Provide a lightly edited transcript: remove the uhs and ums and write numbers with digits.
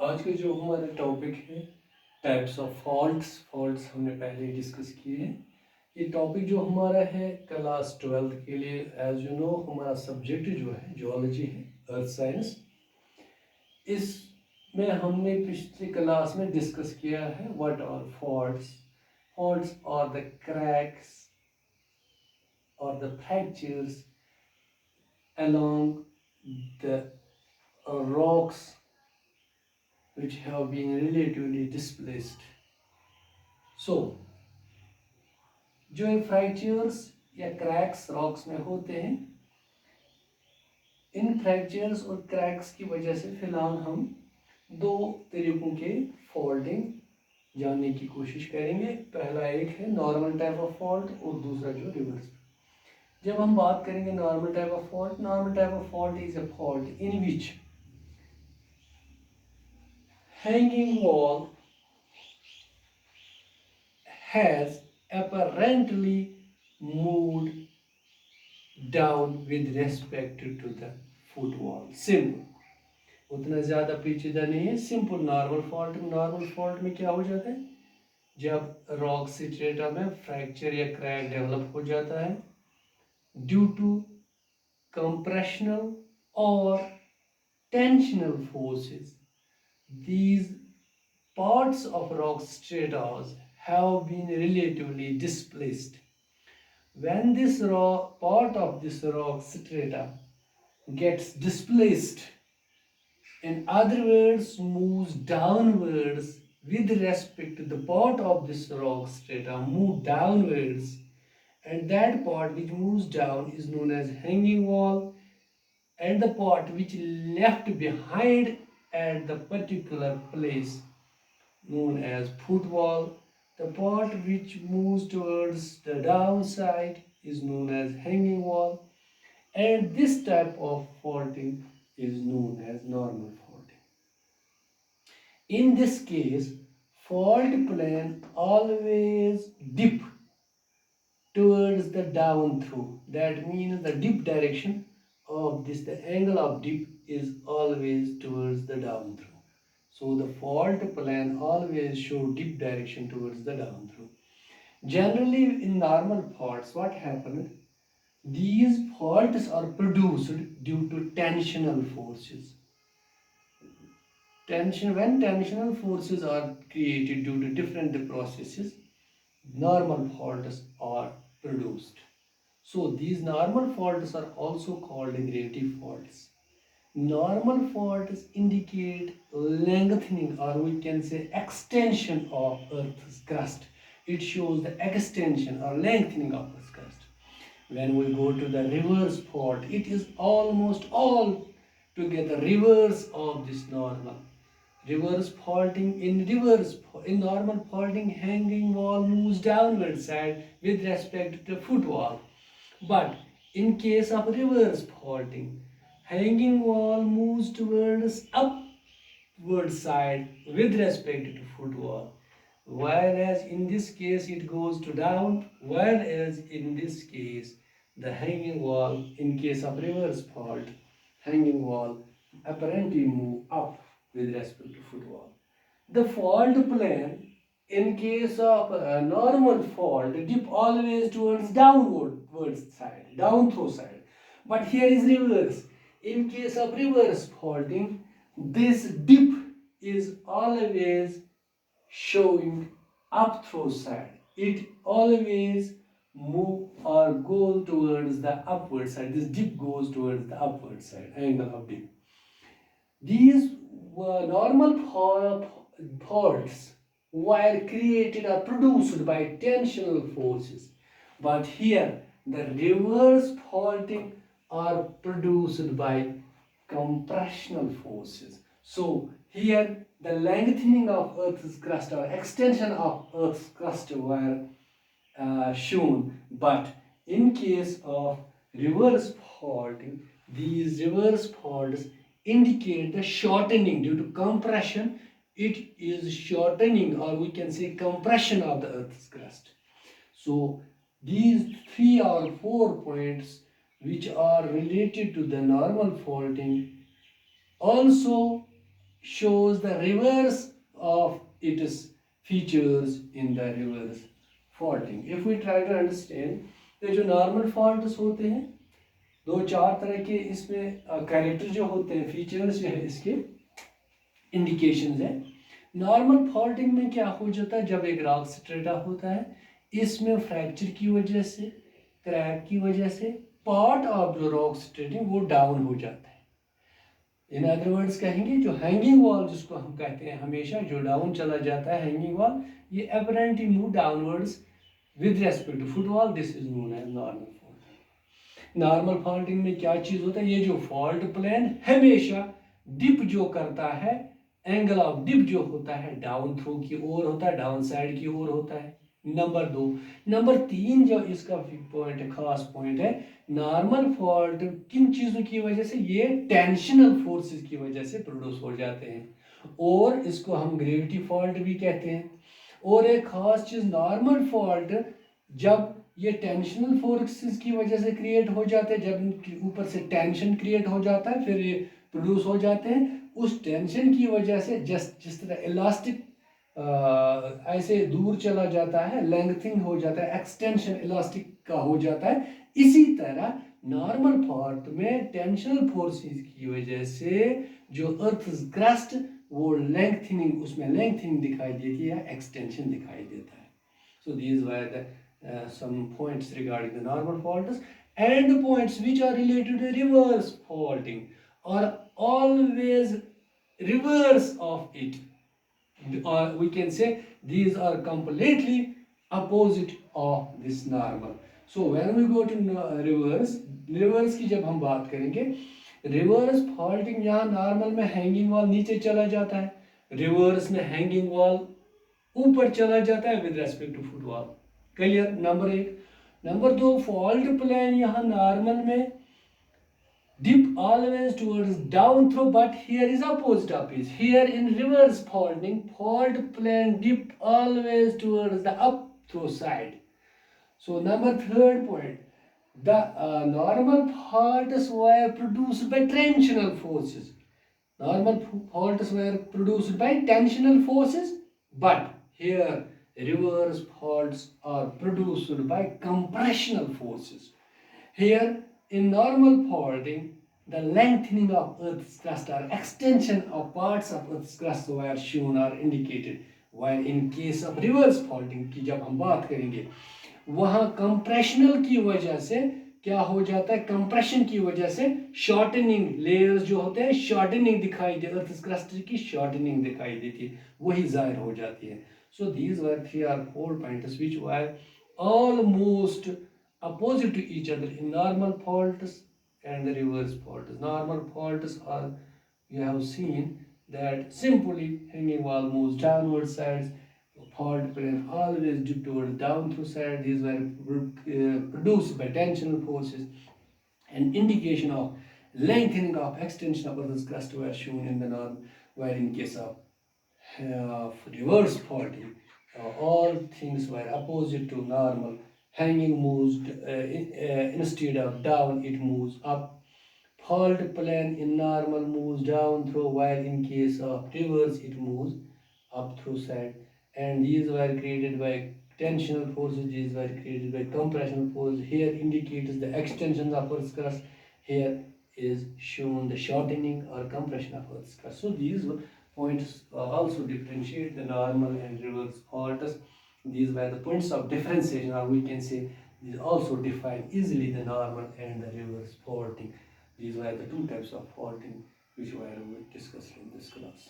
आज का जो हमारा टॉपिक है टाइप्स ऑफ फॉल्ट्स हमने पहले ही डिस्कस किए हैं। ये टॉपिक जो हमारा है क्लास 12 के लिए, एज यू नो हमारा सब्जेक्ट जो है जियोलॉजी है, अर्थ साइंस। इसमें हमने पिछली क्लास में डिस्कस किया है what are faults. Faults are the cracks और the fractures along the rocks which have been relatively displaced. So, जो ये फ्रैक्चर्स या क्रैक्स रॉक्स में होते हैं, इन फ्रैक्चर्स और क्रैक्स की वजह से फिलहाल हम दो तरीकों के फॉल्टिंग जानने की कोशिश करेंगे। पहला एक है नॉर्मल टाइप ऑफ फॉल्ट और दूसरा जो रिवर्स। जब हम बात करेंगे normal type of fault is a fault in which hanging wall has apparently moved down with respect to the foot wall. Simple, उतना ज़्यादा पेचीदा नहीं है। सिंपल नॉर्मल फॉल्ट में क्या हो जाता है, जब रॉक स्ट्रेटा में फ्रैक्चर या क्रैक डेवलप हो जाता है ड्यू टू कंप्रेशनल और tensional forces, these parts of rock stratas have been relatively displaced. When this part of this rock strata gets displaced, in other words, moves downwards with respect to the part of this rock strata move downwards, and that part which moves down is known as hanging wall, and the part which left behind at the particular place known as footwall. The part which moves towards the downside is known as hanging wall, and this type of faulting is known as normal faulting. In this case, fault plane always dip towards the down through. That means the dip direction of this, the angle of dip is always towards the down through. So the fault plane always show dip direction towards the down through. Generally in normal faults, what happens? These faults are produced due to tensional forces. When tensional forces are created due to different processes, normal faults are produced. So these normal faults are also called gravity faults. Normal faults indicate lengthening, or we can say extension of Earth's crust. It shows the extension or lengthening of Earth's crust. When we go to the reverse fault, it is almost all together reverse of this normal. Reverse faulting, in normal faulting, hanging wall moves downward side with respect to foot wall. But in case of reverse faulting, hanging wall moves towards upward side with respect to foot wall. Whereas in this case it goes to down, whereas in this case the hanging wall, in case of reverse fault, hanging wall apparently move up with respect to foot wall. The fault plane in case of a normal fault dip always towards downward side, down throw side. But here is reverse. In case of reverse faulting, this dip is always showing up throw side. It always move or go towards the upward side. This dip goes towards the upward side, angle of dip. These were normal faults were created or produced by tensional forces, but here the reverse faulting are produced by compressional forces. So here the lengthening of Earth's crust or extension of Earth's crust were shown, but in case of reverse faulting, these reverse faults indicate the shortening due to compression. It is shortening, or we can say compression of the Earth's crust. So these 3 or 4 points which are related to the normal faulting also shows the reverse of its features in the reverse faulting. If we try to understand, ये जो normal faults होते हैं, दो चार तरह के इसमें character जो होते हैं, फीचर्स जो है इसके इंडिकेशंस है। नॉर्मल फॉल्टिंग में क्या हो जाता है, जब एक रॉक स्ट्रेटा होता है, इसमें फ्रैक्चर की वजह से, क्रैक की वजह से पार्ट ऑफ जो रॉक स्ट्रेटिंग वो डाउन हो जाता है। इन अदर वर्ड्स कहेंगे जो हैंगिंग वॉल जिसको हम कहते हैं हमेशा, जो डाउन चला जाता है हैंगिंग वॉल, ये apparently move downwards with respect to footwall, this is known as normal faulting. Normal faulting में क्या चीज होता है, ये जो फॉल्ट प्लेन हमेशा डिप जो करता है, एंगल ऑफ डिप जो होता है डाउन थ्रो की ओर होता है, डाउन साइड की ओर होता है। नंबर 2। नंबर 3 जो इसका पॉइंट है, खास पॉइंट है, नॉर्मल फॉल्ट किन चीजों की वजह से, ये टेंशनल फोर्सेस की वजह से प्रोड्यूस हो जाते हैं, और इसको हम ग्रेविटी फॉल्ट भी कहते हैं। और एक खास चीज, नॉर्मल फॉल्ट जब ये टेंशनल फोर्सेस की वजह से क्रिएट हो जाते हैं, जब ऊपर से टेंशन क्रिएट हो जाता है, फिर ये प्रोड्यूस हो जाते हैं। उस टेंशन की वजह से जिस तरह इलास्टिक ऐसे दूर चला जाता है, लेंथनिंग हो जाता है, एक्सटेंशन इलास्टिक का हो जाता है, इसी तरह नॉर्मल फॉल्ट में टेंशनल फोर्सेस की वजह से जो अर्थ क्रस्ट वो लेंथनिंग, उसमें लेंथनिंग दिखाई देती है, एक्सटेंशन दिखाई देता है। So these were the some points regarding the normal faults, and the points which are related to reverse faulting are always reverse of it, or we can say these are completely opposite of this normal. So when we go to reverse की जब हम बात करेंगे, reverse faulting यहाँ normal में hanging wall नीचे चला जाता है, रिवर्स में हैंगिंग वॉल ऊपर चला जाता है with respect to footwall. Clear, number 1। Number 2, fault plane यहाँ नॉर्मल में dip always towards down throw, but here is opposite of it. Here in reverse faulting, fault plane dip always towards the up throw side. So number 3rd point, the normal faults were produced by tensional forces. Normal faults were produced by tensional forces, but here reverse faults are produced by compressional forces. Here in normal faulting, the lengthening of Earth's crust or extension of parts of Earth's crust were shown or indicated, while in case of reverse faulting की जब हम बात करेंगे, वहाँ compressional की वजह से क्या हो जाता है, कंप्रेशन की वजह से शॉर्टनिंग, लेयर्स जो होते हैं शॉर्टनिंग दिखाई दे, अर्थ क्रस्ट की शॉर्टनिंग दिखाई देती है, वही जाहिर हो जाती है। So these were 3 or 4 points which were almost opposite to each other in normal faults and the reverse faults. Normal faults are, you have seen that simply hanging wall moves downward sides, fault plane always dip toward down through side. These were produced by tensional forces. An indication of lengthening of extension of Earth's crust were shown in the norm, where in case of reverse faulting, all things were opposite to normal. Hanging moves instead of down, it moves up. Fault plane in normal moves down through, while in case of reverse, it moves up through side. And these were created by tensional forces, these were created by compressional forces. Here indicates the extension of Earth's crust. Here is shown the shortening or compression of Earth's crust. So these points also differentiate the normal and reverse faults. These were the points of differentiation, or we can say these also define easily the normal and the reverse faulting. These were the 2 types of faulting which were discussed in this class.